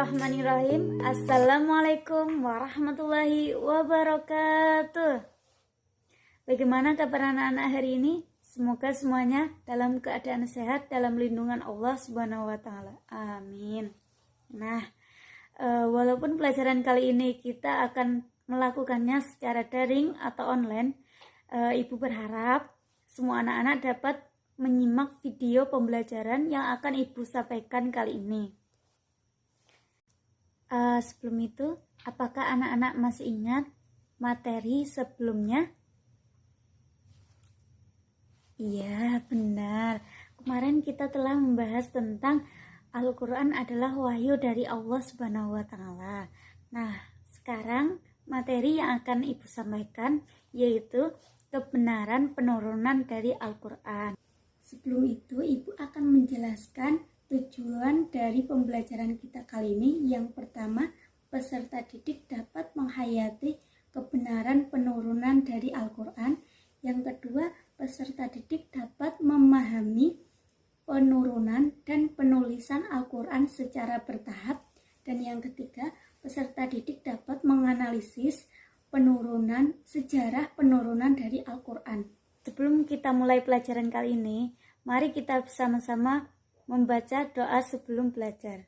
Bismillahirrahmanirrahim. Assalamualaikum warahmatullahi wabarakatuh. Bagaimana kabar anak-anak hari ini? Semoga semuanya dalam keadaan sehat, dalam lindungan Allah Subhanahu wa Ta'ala. Amin. Nah, walaupun pelajaran kali ini kita akan melakukannya secara daring atau online, Ibu berharap semua anak-anak dapat menyimak video pembelajaran yang akan Ibu sampaikan kali ini. Sebelum itu, apakah anak-anak masih ingat materi sebelumnya? Iya, benar. Kemarin kita telah membahas tentang Al-Quran adalah wahyu dari Allah Subhanahu wa Ta'ala. Nah, sekarang materi yang akan Ibu sampaikan yaitu kebenaran penurunan dari Al-Quran. Sebelum itu, Ibu akan menjelaskan tujuan dari pembelajaran kita kali ini. Yang pertama, peserta didik dapat menghayati kebenaran penurunan dari Al-Quran. Yang kedua, peserta didik dapat memahami penurunan dan penulisan Al-Quran secara bertahap. Dan yang ketiga, peserta didik dapat menganalisis penurunan, sejarah penurunan dari Al-Quran. Sebelum kita mulai pelajaran kali ini, mari kita bersama-sama membaca doa sebelum belajar.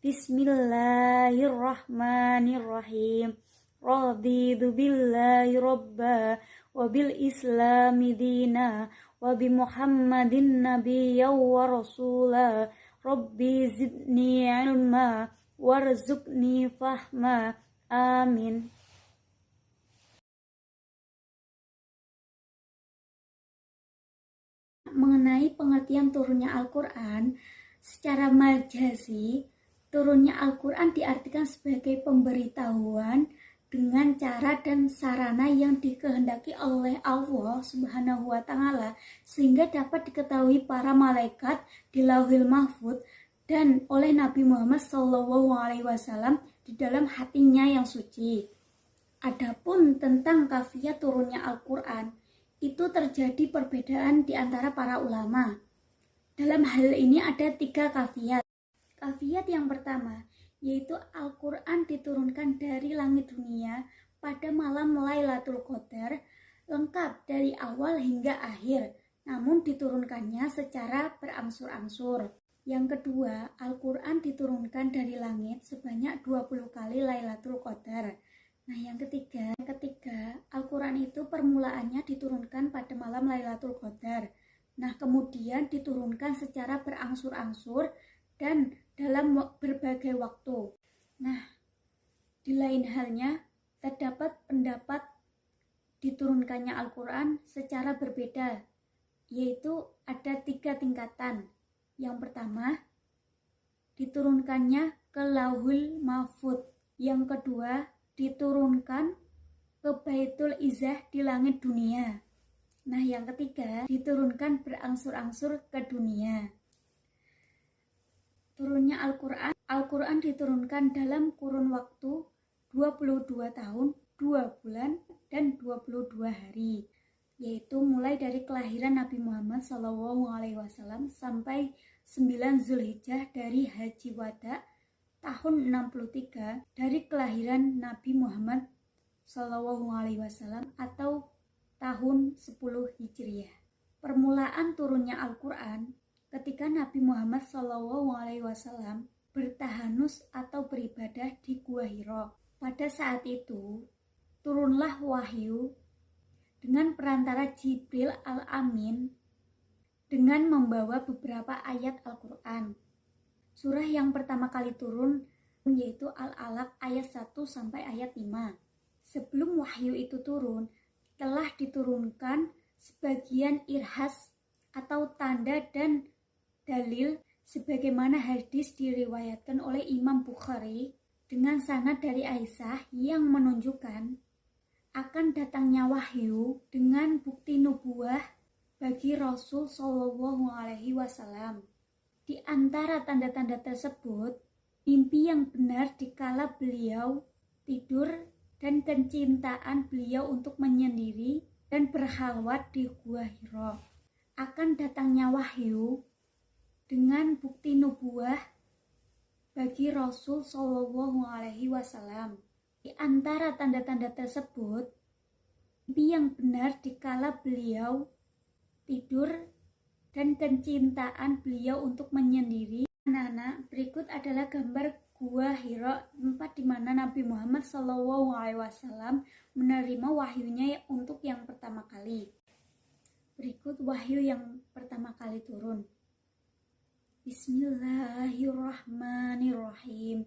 Bismillahirrahmanirrahim. Raditu billahi robba wa bil islami dina wa bi muhammadin nabiyya wa rasula. Rabbi zidni ilma warzuqni fahma. Amin. Mengenai pengertian turunnya Al-Quran, secara majazi, turunnya Al-Quran diartikan sebagai pemberitahuan dengan cara dan sarana yang dikehendaki oleh Allah Subhanahu wa Ta'ala, sehingga dapat diketahui para malaikat di Lauhil Mahfudz dan oleh Nabi Muhammad SAW di dalam hatinya yang suci. Adapun tentang kafiyah turunnya Al-Quran, itu terjadi perbedaan di antara para ulama. Dalam hal ini ada 3 kafiyat. Kafiyat yang pertama, yaitu Al-Quran diturunkan dari langit dunia pada malam Lailatul Qadar, lengkap dari awal hingga akhir, namun diturunkannya secara berangsur-angsur. Yang kedua, Al-Quran diturunkan dari langit sebanyak 20 kali Lailatul Qadar. Nah, yang ketiga, Al-Quran itu permulaannya diturunkan pada malam Lailatul Qadar. Nah, kemudian diturunkan secara berangsur-angsur dan dalam berbagai waktu. Nah, di lain halnya, terdapat pendapat diturunkannya Al-Quran secara berbeda, yaitu ada 3 tingkatan. Yang pertama, diturunkannya ke Lauhul Mahfudz. Yang kedua, diturunkan ke Baitul Izzah di langit dunia. Nah, yang ketiga, diturunkan berangsur-angsur ke dunia. Turunnya Al-Quran diturunkan dalam kurun waktu 22 tahun, 2 bulan, dan 22 hari, yaitu mulai dari kelahiran Nabi Muhammad SAW sampai 9 Zulhijjah dari Haji Wada tahun 63 dari kelahiran Nabi Muhammad SAW atau tahun 10 Hijriah. Permulaan turunnya Al-Quran ketika Nabi Muhammad SAW bertahanus atau beribadah di Gua Hira. Pada saat itu, turunlah wahyu dengan perantara Jibril Al-Amin dengan membawa beberapa ayat Al-Quran. Surah yang pertama kali turun yaitu Al-Alaq ayat 1 sampai ayat 5. Sebelum wahyu itu turun, telah diturunkan sebagian irhas atau tanda dan dalil sebagaimana hadis diriwayatkan oleh Imam Bukhari dengan sanad dari Aisyah yang menunjukkan akan datangnya wahyu dengan bukti nubuwah bagi Rasul SAW. Di antara tanda-tanda tersebut, mimpi yang benar dikala beliau tidur dan kecintaan beliau untuk menyendiri dan berkhalwat di Gua Hira. Akan datangnya wahyu dengan bukti nubuwah bagi Rasul Shallallahu Alaihi Wasallam. Di antara tanda-tanda tersebut, mimpi yang benar dikala beliau tidur dan kecintaan beliau untuk menyendiri. Anak-anak, berikut adalah gambar Gua Hira, tempat di mana Nabi Muhammad SAW menerima wahyunya untuk yang pertama kali. Berikut wahyu yang pertama kali turun. Bismillahirrahmanirrahim.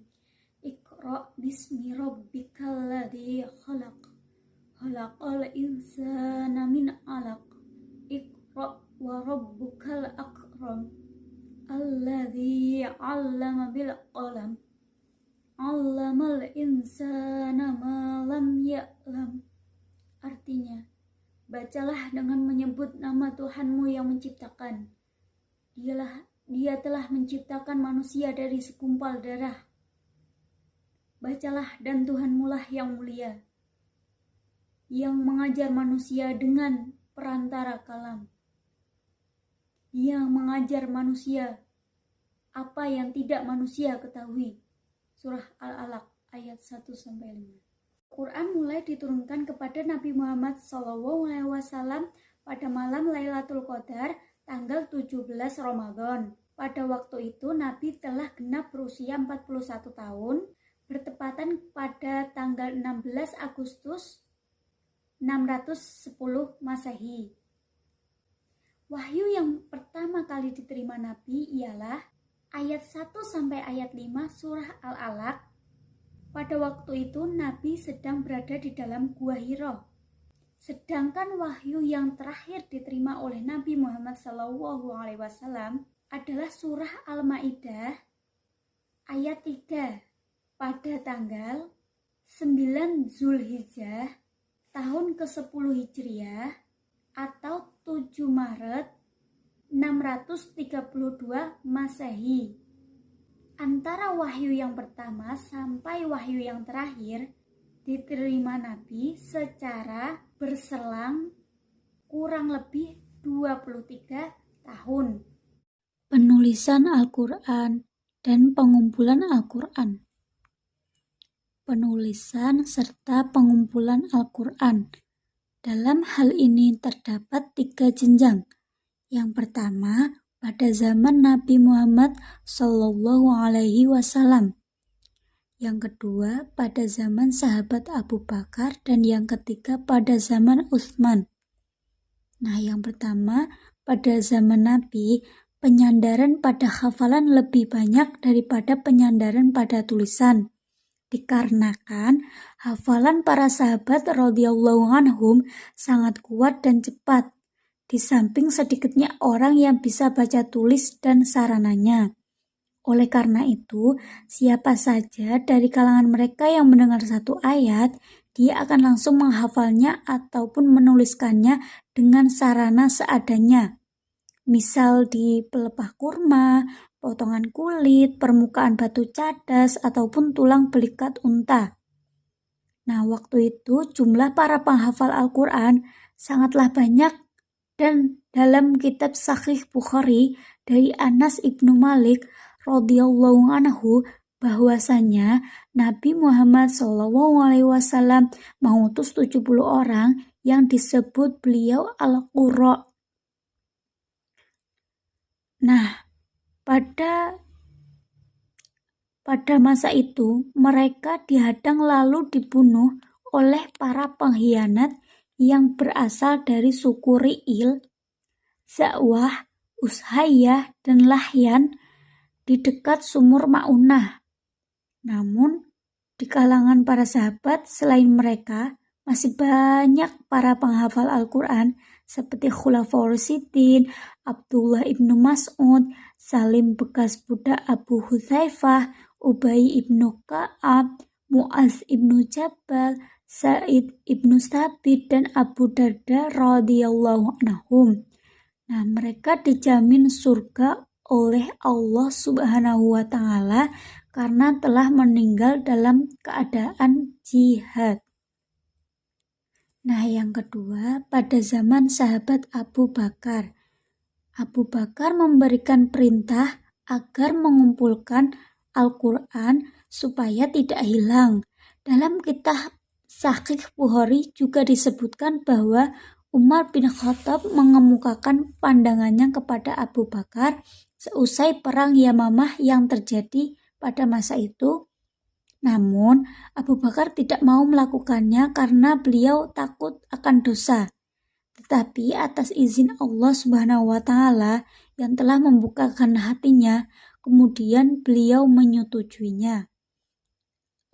Iqra bismi rabbikal ladzi khalaq. Khalaqal insana min 'alaq. Iqra wa rabbukal akram. Alladzi 'allama bil qalam. 'Allamal insana ma lam ya'lam. Artinya, bacalah dengan menyebut nama Tuhanmu yang menciptakan. Dia telah menciptakan manusia dari segumpal darah. Bacalah, dan Tuhanmu lah yang mulia, yang mengajar manusia dengan perantara kalam. Yang mengajar manusia apa yang tidak manusia ketahui. Surah Al-Alaq ayat 1-5. Quran mulai diturunkan kepada Nabi Muhammad SAW pada malam Lailatul Qadar tanggal 17 Ramadan. Pada waktu itu Nabi telah genap berusia 41 tahun, bertepatan pada tanggal 16 Agustus 610 Masehi. Wahyu yang pertama kali diterima Nabi ialah ayat 1 sampai ayat 5 surah Al-Alaq. Pada waktu itu Nabi sedang berada di dalam Gua Hira. Sedangkan wahyu yang terakhir diterima oleh Nabi Muhammad SAW adalah surah Al-Maidah ayat 3 pada tanggal 9 Zulhijjah tahun ke-10 Hijriah atau 7 Maret 632 Masehi. Antara wahyu yang pertama sampai wahyu yang terakhir diterima Nabi secara berselang kurang lebih 23 tahun. Penulisan Al-Quran dan pengumpulan Al-Quran. Penulisan serta pengumpulan Al-Quran. Dalam hal ini terdapat 3 jenjang. Yang pertama, pada zaman Nabi Muhammad SAW. Yang kedua, pada zaman sahabat Abu Bakar, dan yang ketiga pada zaman Utsman. Nah, yang pertama, pada zaman Nabi, penyandaran pada hafalan lebih banyak daripada penyandaran pada tulisan. Dikarenakan hafalan para sahabat radhiyallahu anhum sangat kuat dan cepat, di samping sedikitnya orang yang bisa baca tulis dan sarananya. Oleh karena itu, siapa saja dari kalangan mereka yang mendengar satu ayat, dia akan langsung menghafalnya ataupun menuliskannya dengan sarana seadanya. Misal di pelepah kurma, potongan kulit, permukaan batu cadas, ataupun tulang belikat unta. Nah, waktu itu jumlah para penghafal Al-Quran sangatlah banyak, dan dalam kitab Sahih Bukhari dari Anas ibnu Malik radhiyallahu anhu bahwasanya Nabi Muhammad SAW mengutus 70 orang yang disebut beliau Al-Qurra. Nah, pada masa itu mereka dihadang lalu dibunuh oleh para pengkhianat yang berasal dari suku Ri'il, Za'wah, Ushayyah, dan Lahyan di dekat sumur Ma'unah. Namun, di kalangan para sahabat selain mereka, masih banyak para penghafal Al-Quran seperti Khulafaur Rasyidin, Abdullah ibnu Mas'ud, Salim bekas budak Abu Hudzaifah, Ubay ibnu Ka'ab, Mu'adz ibnu Jabal, Sa'id ibnu Sabit, dan Abu Darda radhiyallahu anhum. Nah, mereka dijamin surga oleh Allah Subhanahu wa Ta'ala karena telah meninggal dalam keadaan jihad. Nah, yang kedua, pada zaman sahabat Abu Bakar. Abu Bakar memberikan perintah agar mengumpulkan Al-Quran supaya tidak hilang. Dalam kitab Sahih Bukhari juga disebutkan bahwa Umar bin Khattab mengemukakan pandangannya kepada Abu Bakar seusai perang Yamamah yang terjadi pada masa itu. Namun, Abu Bakar tidak mau melakukannya karena beliau takut akan dosa. Tetapi atas izin Allah Subhanahu wa Ta'ala yang telah membukakan hatinya, kemudian beliau menyetujuinya.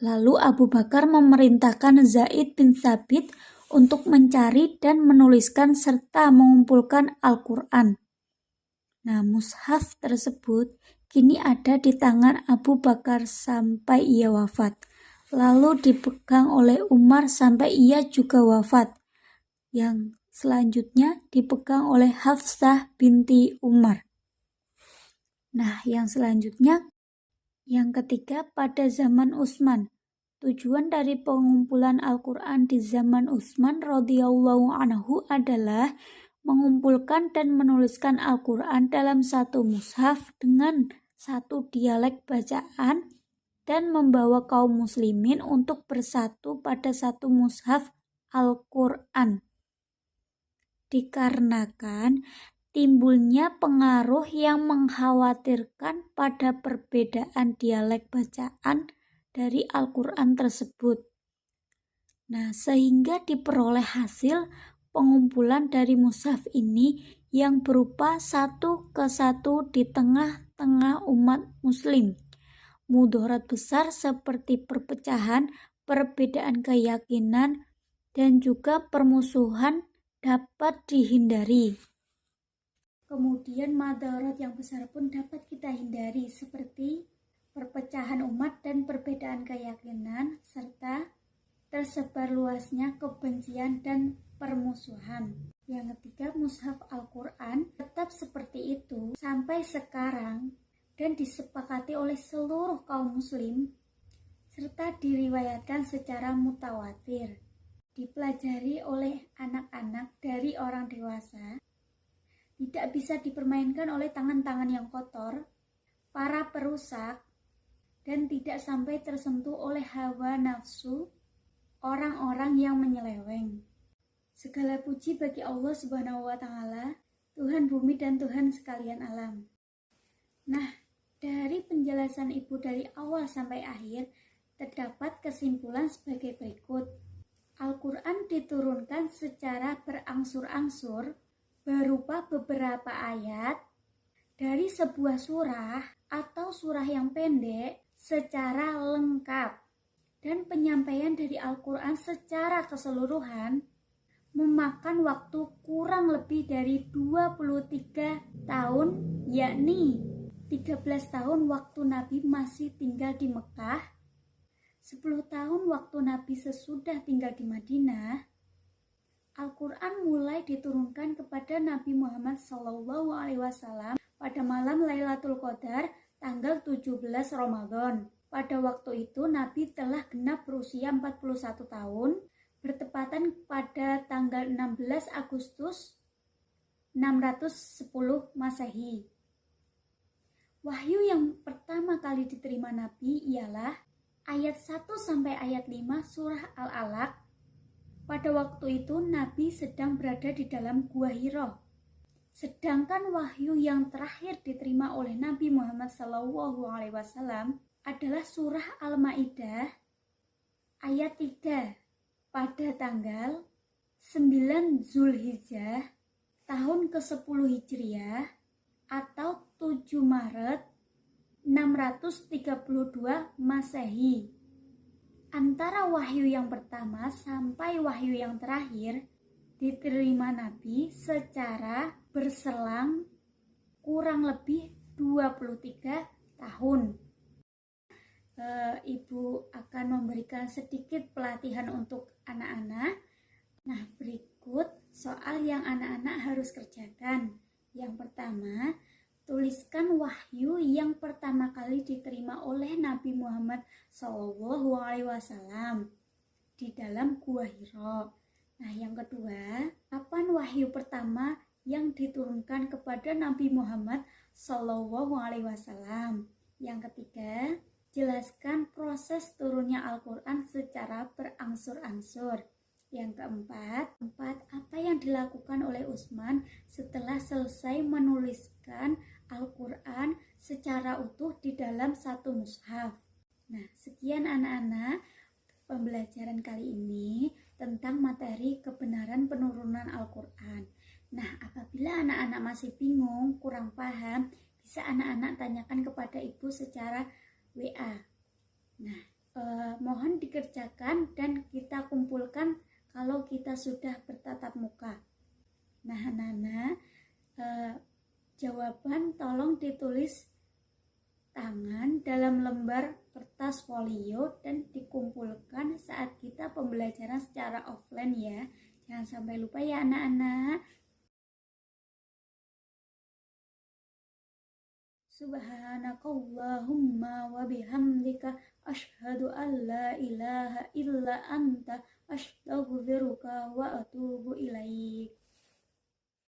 Lalu Abu Bakar memerintahkan Zaid bin Thabit untuk mencari dan menuliskan serta mengumpulkan Al-Quran. Nah, mushaf tersebut kini ada di tangan Abu Bakar sampai ia wafat. Lalu dipegang oleh Umar sampai ia juga wafat. Yang selanjutnya dipegang oleh Hafsah binti Umar. Nah, yang selanjutnya, yang ketiga pada zaman Utsman. Tujuan dari pengumpulan Al-Quran di zaman Utsman radhiyallahu anhu adalah mengumpulkan dan menuliskan Al-Quran dalam satu mushaf dengan satu dialek bacaan dan membawa kaum muslimin untuk bersatu pada satu mushaf Al-Quran. Dikarenakan timbulnya pengaruh yang mengkhawatirkan pada perbedaan dialek bacaan dari Al-Quran tersebut. Nah, sehingga diperoleh hasil pengumpulan dari mushaf ini yang berupa satu kesatu di tengah-tengah umat muslim. Mudarat besar seperti perpecahan, perbedaan keyakinan, dan juga permusuhan dapat dihindari. Kemudian madarat yang besar pun dapat kita hindari seperti perpecahan umat dan perbedaan keyakinan serta tersebar luasnya kebencian dan permusuhan. Yang ketiga, mushaf Al-Quran tetap seperti itu sampai sekarang dan disepakati oleh seluruh kaum muslim serta diriwayatkan secara mutawatir, dipelajari oleh anak-anak dari orang dewasa, tidak bisa dipermainkan oleh tangan-tangan yang kotor, para perusak, dan tidak sampai tersentuh oleh hawa nafsu orang-orang yang menyeleweng. Segala puji bagi Allah Subhanahu wa Ta'ala, Tuhan bumi dan Tuhan sekalian alam. Nah, dari penjelasan Ibu dari awal sampai akhir, terdapat kesimpulan sebagai berikut. Al-Quran diturunkan secara berangsur-angsur berupa beberapa ayat dari sebuah surah atau surah yang pendek secara lengkap, dan penyampaian dari Al-Quran secara keseluruhan memakan waktu kurang lebih dari 23 tahun, yakni 13 tahun waktu Nabi masih tinggal di Mekah, 10 tahun waktu Nabi sesudah tinggal di Madinah. Al-Quran mulai diturunkan kepada Nabi Muhammad SAW pada malam Lailatul Qadar tanggal 17 Ramadan. Pada waktu itu Nabi telah genap berusia 41 tahun, bertepatan pada tanggal 16 Agustus 610 Masehi. Wahyu yang pertama kali diterima Nabi ialah ayat 1 sampai ayat 5 surah Al-Alaq. Pada waktu itu Nabi sedang berada di dalam Gua Hira. Sedangkan wahyu yang terakhir diterima oleh Nabi Muhammad SAW adalah surah Al-Maidah ayat 3 pada tanggal 9 Zulhijjah tahun ke-10 Hijriah atau 7 Maret 632 Masehi. Antara wahyu yang pertama sampai wahyu yang terakhir diterima Nabi secara berselang kurang lebih 23 tahun. Ibu akan memberikan sedikit pelatihan untuk anak-anak. Nah, berikut soal yang anak-anak harus kerjakan. Yang pertama, tuliskan wahyu yang pertama kali diterima oleh Nabi Muhammad SAW di dalam Gua Hira. Nah, yang kedua, kapan wahyu pertama yang diturunkan kepada Nabi Muhammad SAW? Yang ketiga, jelaskan proses turunnya Al-Quran secara berangsur-angsur. Yang keempat, apa yang dilakukan oleh Utsman setelah selesai menuliskan Al-Quran secara utuh di dalam satu mushaf. Nah, sekian anak-anak pembelajaran kali ini tentang materi kebenaran penurunan Al-Quran. Nah, apabila anak-anak masih bingung, kurang paham, bisa anak-anak tanyakan kepada ibu secara WA. Nah, mohon dikerjakan dan kita kumpulkan kalau kita sudah bertatap muka. Nah, anak-anak, jawaban tolong ditulis tangan dalam lembar kertas folio dan dikumpulkan saat kita pembelajaran secara offline ya. Jangan sampai lupa ya anak-anak. Subhanakallahumma wa bihamdika asyhadu an la ilaha illa anta astaghfiruka wa atubu ilaik.